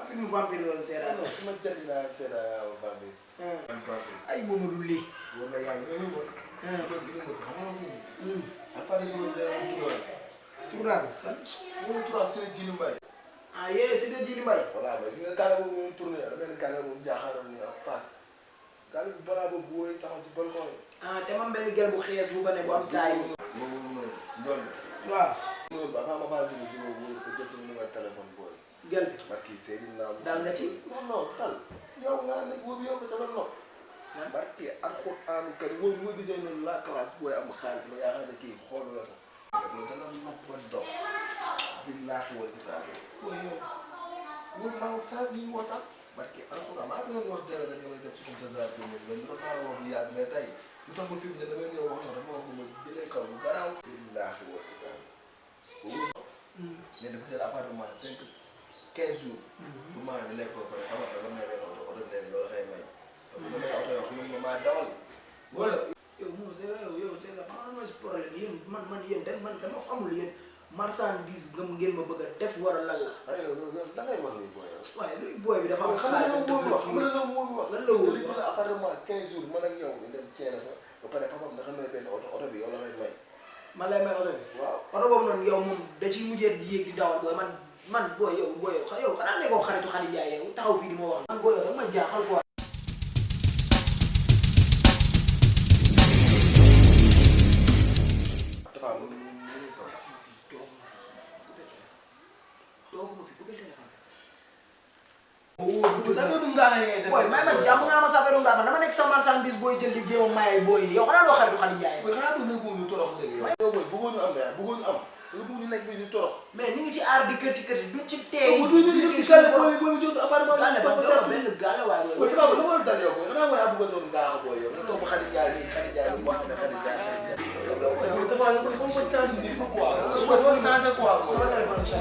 Film vampire wala seera ma jëli naa seera vampire ay Mamadou Ly wala yaa ngi ñu woon ko dina ko xam nga affaire yi sama tournage mo tournage c'est Djily Mbaye ah yee c'est Djily Mbaye voilà mais nga kala bu ñu tourner da ben kala bu jaaxal ñu ak face kala bu bara bu boy taxaw ci balcon ah te mam benn gel bu xees bu fa ne bu am taay mo ndol waaw mo ba ma fa ñu ci mo ko jël ci numéro téléphone boy gel bi barki Seydina dal nga ci non tal yow nga ne bo yow ko sama no barki alquran kari wo mo gisé non la classe boy am xaalis ma yaakaar ne kii xool la sax lo dana nopp ba dox billahi wal kitab boy yow wo ma ta ni wota barki alquran ma do wax dara dañ lay def ci comme ça za bi mais do ta wax ya mais tay lu tax ma fi ne dama ñëw wax dama wax ma jëlé kaw bu garaaw billahi wal kitab ne dafa jël appartement 15 jours bu ma ñu lekk ko pare xam nga dama may auto leen loolu xëy may parce que damay auto yoo xam ne ma dawal wala yow mo c'est yow c'est la man mooy problème yéen man yéen man dama xamul yéen marchandise ngeen ma bëgg a def wala lan la ay yow da ngay wax ni boy waaye luy boy bi dafa am xaalis xam nga la mo wax lan la wóor li ci appartement 15 jours man ak yow ñu dem ceene fa ba pare papa da xam ne benn auto bi wala may man lay may auto bi waaw auto boobu noonu yow moom da ciy mujjee di yéeg di dawal booy man booy yow xanaa nekkoo xaritu Khady Ndiaye yow taxaw fii di ma wax man booy yow dama jaaxal quoi dafa am tooguma fi ku bëgg téléphone bu sa do nga ngay def booy may ma jàmm nga ma safeeru nga dama nekk sa marchandise booy jël di jéem a maye booy yow xanaa doo xaritu Khady Ndiaye boy xanaa do nekku ñu torox léegi yow boy bëggoon ñu am dara bëggoon ñu am lu bëgg ñu nekk bi ñu torox mais ñu ngi ci aar di kërti duñ ci teey bu ñu ci gale boy jox appartement gale ba do benn gale waaye boy taw lu mo dal yow boy xanaa boy abu doon nga boy yow nga ko Khady Ndiaye ni wax na Khady Ndiaye yow dafa yow boy xam nga change ni ko quoi so changer quoi sama téléphone sa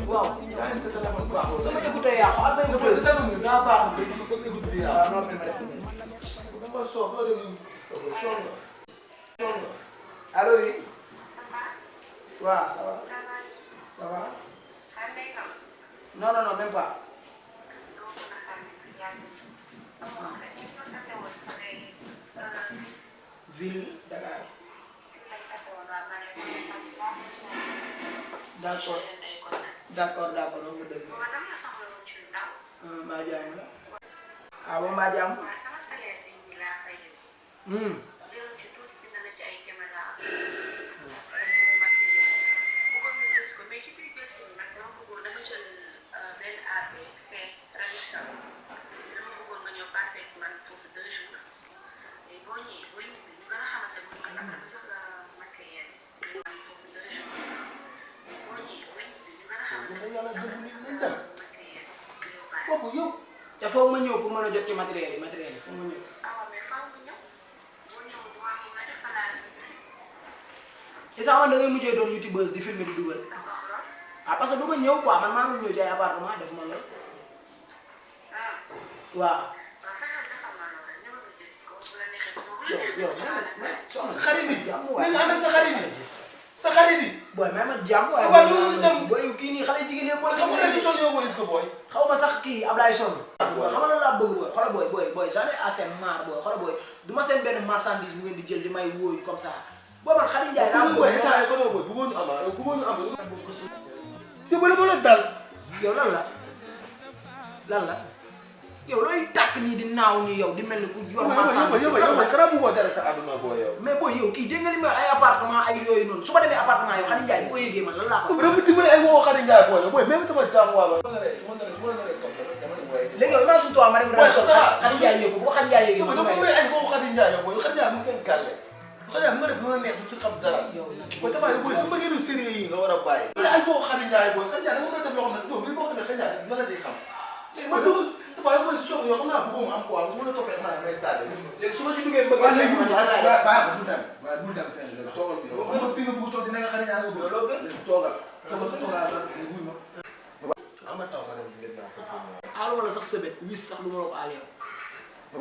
waaw yaa ngi sa téléphone baax sama écouteur yaa xol may écouteur sa téléphone daa baax nga ci ko écouteur yaa non mais ma def dama soof lo dem sonn allo oui waaw ça va ça va non même pas ville Dakar d'accord on va dégg maa jàmm la ah bon maa jàmm te foog ma ñëw pour mën a jot ci matériel yi foog ma ñëw isa man da ngay mujjee doon youtubeuse di filmer di dugal ah parce que du ma ñëw quoi man maa ngi ñëw ci ay appartement def ma lool waaw yow xarit yi jàmm ni nga waay ànd sa xarit yi booy may ma jàmm waaye waaw loolu dem booy kii nii xale jigéen ñi booy xam nga ni sol yow boy est-ce que boy xaw ma sax kii Ablaye Sow booy xam nga lan laa bëgg booy xoolal booy j'en ai assez marre booy xoolal booy du ma seen benn marchandise bu ngeen di jël di may wóoyu comme ça boo man Khady Ndiaye laa boy sa ko boy bëggoon ñu am bëggoon ñu am yow ba la dal yow lan la yow looy tàkk nii di naaw nii yow di mel ni ku yor marchandise yow kara bu dara sa aduna boy yow mais booy yow kii dégg nga li ma ay appartement ay yooyu noonu su ma demee appartement yow Khady Ndiaye bu ko yégee man lan laa ko rebu dimbali ay wo Khady Ndiaye boy même sama jamm wa léegi yow imagine toi ma dem Khady Ndiaye yéegu bu ko Khady Ndiaye yéegee dama may ay wo Khady Ndiaye boy Khady Ndiaye mu seen galle Khady Ndiaye mu nga def lu la neex du ci xam dara boy tafa boy su bëggee lu sérieux yi nga wara bàyyi ay wo Khady Ndiaye boy Khady Ndiaye dama def lo xam ne do li mo def Khady Ndiaye dina la ci xam mais ma dugg dafa yow boy sox yo xam naa bëggoon am quoi bu la topé xana may tardé léegi su ma ci duggee bëgg waaw léegi bu dem fenn toogal fi yow xam nga fi nga bëgg toog dina nga Khady Ndiaye nga loolu gën toogal sa toogal la buy ma ama taw ma dem ngeen naa fa aalu wala sax sëbët wis sax lu ma la ko aal yow.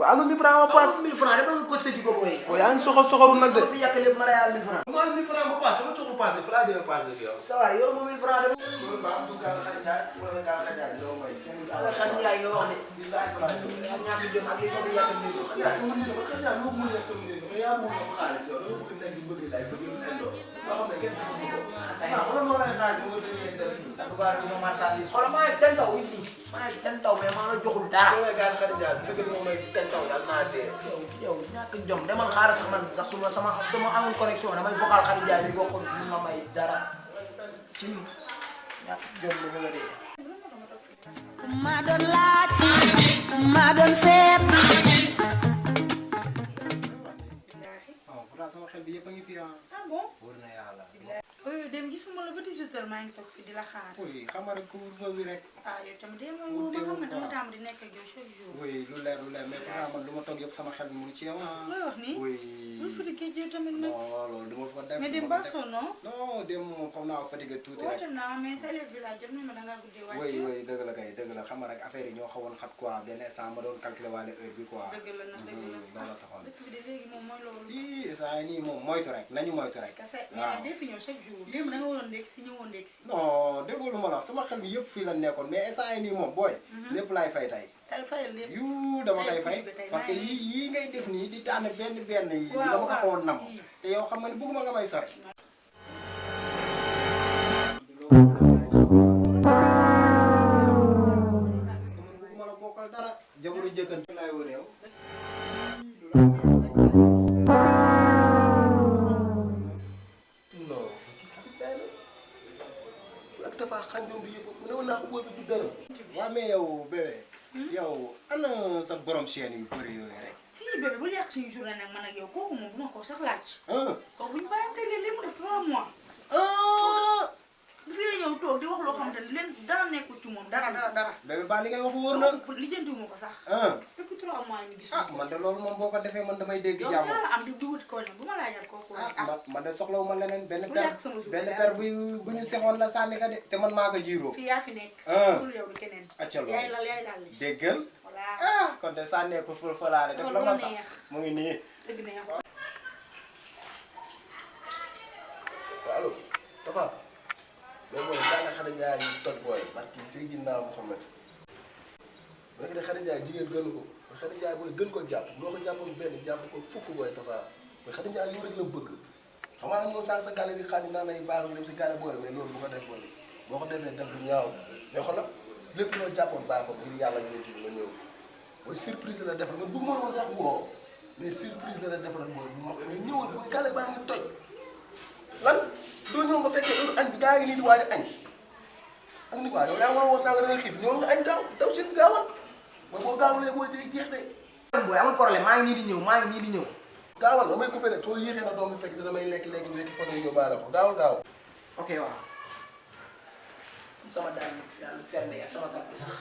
waaw am na 1000 francs ma paas. 1000 francs demal nga cotisé ji ko booy. booy yaa ngi soxoru nag de. fi yàq lépp ma lay aal 1000 francs. mu am 1000 francs ma paas sama coxu paas de fa laa jëlee paas de yow. ça va yor ma 1000 francs de. loolu baax du gaal xajaay wala gaal xajaay doo may. ala xam yaay nga wax de. billahi francs ak ñàkk jom ak li nga bëgg yàq léegi. xajaay sama nit ba xajaay lu mu nekk sama nit mais yaa moom am xaalis yow dama bëgg nekk di bëgg lay bëgg lu endo loo xam ne kenn defu ko. ah wala moo lay xaalis moo jëlee dara. ndax bu baax dina marchandise xoolal maa ngi ten taw nit ñi maa ngi ten taw mais maa la joxul dara. soo may gaal xajaay bu fekkee moom may ten taw yàlla naa dee. yow ñàkk jom demal xaaral sax man sax sama amul connexion damay vocal xarit Ndiaye léegi waxul ñu ma may dara ci ñàkk jom lu bëgg a dee. ma doon laaj ma doon seet. pourtant sama xel bi yëpp a ngi fi ah. ah bon. wóor na yàlla. dem gisuma la ba 18h maa ngi toog fi di la xaar. oui xam nga rek couvre-feu bi rek. ah yow tamit de mooy woo ba xam ne dama tàmm di nekk ak yow chaque jour. oui lu leer mais pourtant man lu ma toog yëpp sama xel bi mu ngi ci yow ah. looy wax nii. oui. lu fatigué yow tamit nag. non loolu du ma fa dem. mais dem ba sonn. non dem moom comme naa fatigué tuuti rek. woote naa mais sa élève bi laa jot nañu ma da ngaa guddee wàcc. oui dëgg la kay dëgg la xam nga rek affaire yi ñoo xawoon xat quoi benn instant ma doon calculer waale heure bi quoi. dëgg la nag dëgg la. loolu la taxoon. dëkk bi de léegi moom mooy loolu. ii saa yi nii moom moytu rek nañu moytu rek. kese mais nag dee fi ñëw chaque jour. démb da nga waroon ndékki si ñëwoon ndékki si. non déggoo lu ma la wax sama xel bi yëpp fii la nekkoon mais instant yi nii moom booy. lépp laay fay tey. tey fayal lépp. yu dama koy fay parce que yii ngay def nii di tànn benn yi dama ko xawoon nam te yow xam nga ne bëgguma nga may sori. bëgguma la bokkal dara jabaru jëkkër laay wër yow. non ak dafa xànjoon bi yëpp mu ne woon naa ko booy bi du dara. waaw mais yow bébé. yow ana sa borom chaîne yu bëri yooyu rek. si bébé bul yàq suñu journée nag man ak yow kooku moom bu ma ko sax laaj. ah. kooku bu ñu bàyyante léeg-léeg mu def 3 mois. fii la ñëw toog di wax loo xamante ni leen dara nekkul ci moom dara. bébé ba li ngay wax wóor na. lijjantiwuma ko sax. depuis 3 mois ñu gis. man de loolu moom boo ko defee man damay dégg yow jàmm. dara am di wuti ko bu ma laajal kooku man de soxlawu ma leneen benn bu yàq sama journée benn per bu ñu sexoon la sànni ka de te man maa ko jiiroo. fii yaa fi nekk. pour yow du keneen. acca loolu yaay daal déggal. voilà. kon de sànnee ko fël fëlaale def la ma sax mu ngi nii. dëgg neex. waaw allo Tafa mais booy daal la Xadi Njaay yi toj booy barki Seydina Muhammad bu nekk de Xadi Njaay jigéen gënu ko Xadi Njaay booy gën ko jàpp loo ko jàppoon benn jàpp ko fukk booy Tafa booy Xadi Njaay yow rek la bëgg xam nga ñoom sax sa gàlle di xaaj naan ay baaru dem si gàlle booy mais loolu bu ko def booy boo ko defee def du ñaaw mais xoolal lépp loo jàppoon bàyyi ko ngir yàlla ñëw ci nga ñëw booy surprise la defal nga bëgg ma woon sax woo mais surprise la defal booy bu mag mais ñëwal booy gàlle baa ngi toj lan doo ñëw nga fekkee heure añ bi gaa ngi nii di waaj a añ ak ni waa yow yaa war a woo sànq da nga xiif ñëw nga añ gaaw daw seen gaawal booy boo gaawulee booy day jeex de. booy amul problème maa ngi nii di ñëw gaawal damay coupé rek soo yéexee na doom bi fekk dina may lekk léegi wekki fa ngay yóbbaale ko gaawal. ok waaw sama daal fermé ak sama kàddu sax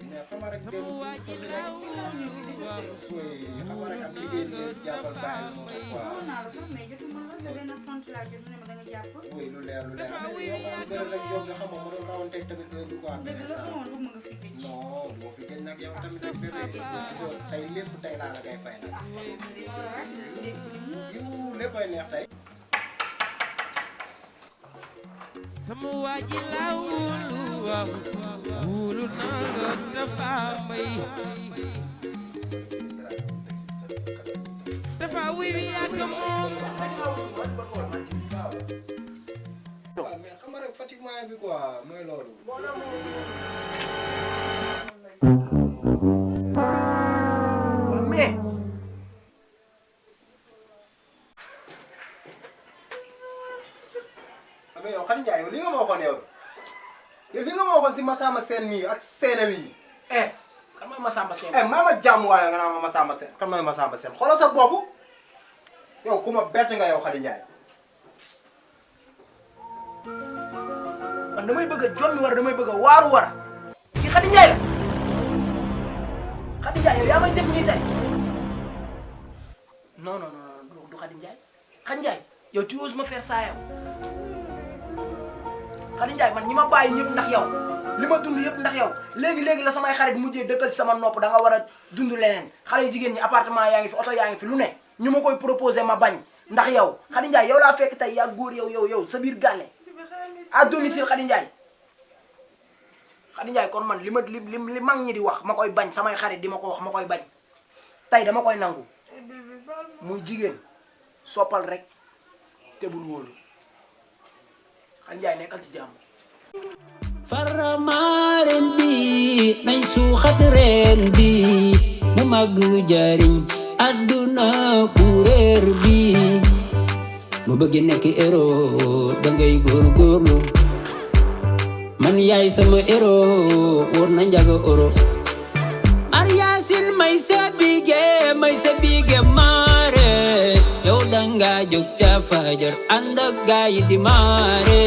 mais xam nga rek démb bu ñu fël rek. xam nga rek ak liggéey bi ngeen jàppal bàyyi moo tax quoi. waxoon naa la sax mais jotuma la sa benn tontu laa jot mu ne ma da nga jàpp. oui lu leer yoo xam ne bëri rek yow nga xam ma doo rawanteeg tamit heure bi quoi. dëgg la xamoon du ma nga fi gëj. non du ma fi gëj nag yow tamit rek bébé gisoo tey lépp tey laa la koy fay nag. ah kon moom dina war a wàcc léegi ko ni mu. yu léppay neex tey. sama waa ji laa wóolu waaw wóolu naa nga dafa may dafa wiwi yàgg moom waaw mais xam nga rek fatiguement bi quoi mooy loolu. mais mais yow Xadi Njaay yow li nga ma waxoon yow li nga ma waxoon si Massamba Sène mii ak Sène mii. kan mooy Massamba Sène. maa ma jàmm waaye nga naan ma Massamba Sène kan mooy Massamba Sène xoolal sa bopp yow ku ma bett nga yow Xadi Njaay. man damay bëgg a jommi war damay bëgg a waaru war kii Xadi Njaay la Xadi Njaay yow yaa may def nii tey non du Xadi Njaay Xadi Njaay yow tu oses me faire ça yow Khady Ndiaye man ñi ma bàyyi ñëpp ndax yow li ma dund yëpp ndax yow léegi la samay xarit mujjee dëkkal ci sama nopp da nga war a dund leneen xale yu jigéen ñi appartement yaa ngi fi oto yaa ngi fi lu ne ñu ma koy proposé ma bañ ndax yow Khady Ndiaye yow laa fekk tey yaa góor yow sa biir gàlle à domicile Khady Ndiaye kon man li mag ñi di wax ma koy bañ samay xarit di ma ko wax ma koy bañ tey dama koy nangu muy jigéen soppal rek te bul wóolu Khady Ndiaye nekkal ci jàmm. Faramaren bi nañ suuxat reen bi mu màgg jariñ àdduna kuréer bi mu bëgg nekk héros dangay góorgóorlu man yaay sama héros wóor na njaga oro Mariasin may sa bige maare yow danga jóg ca fajar ànd ak gaay di maare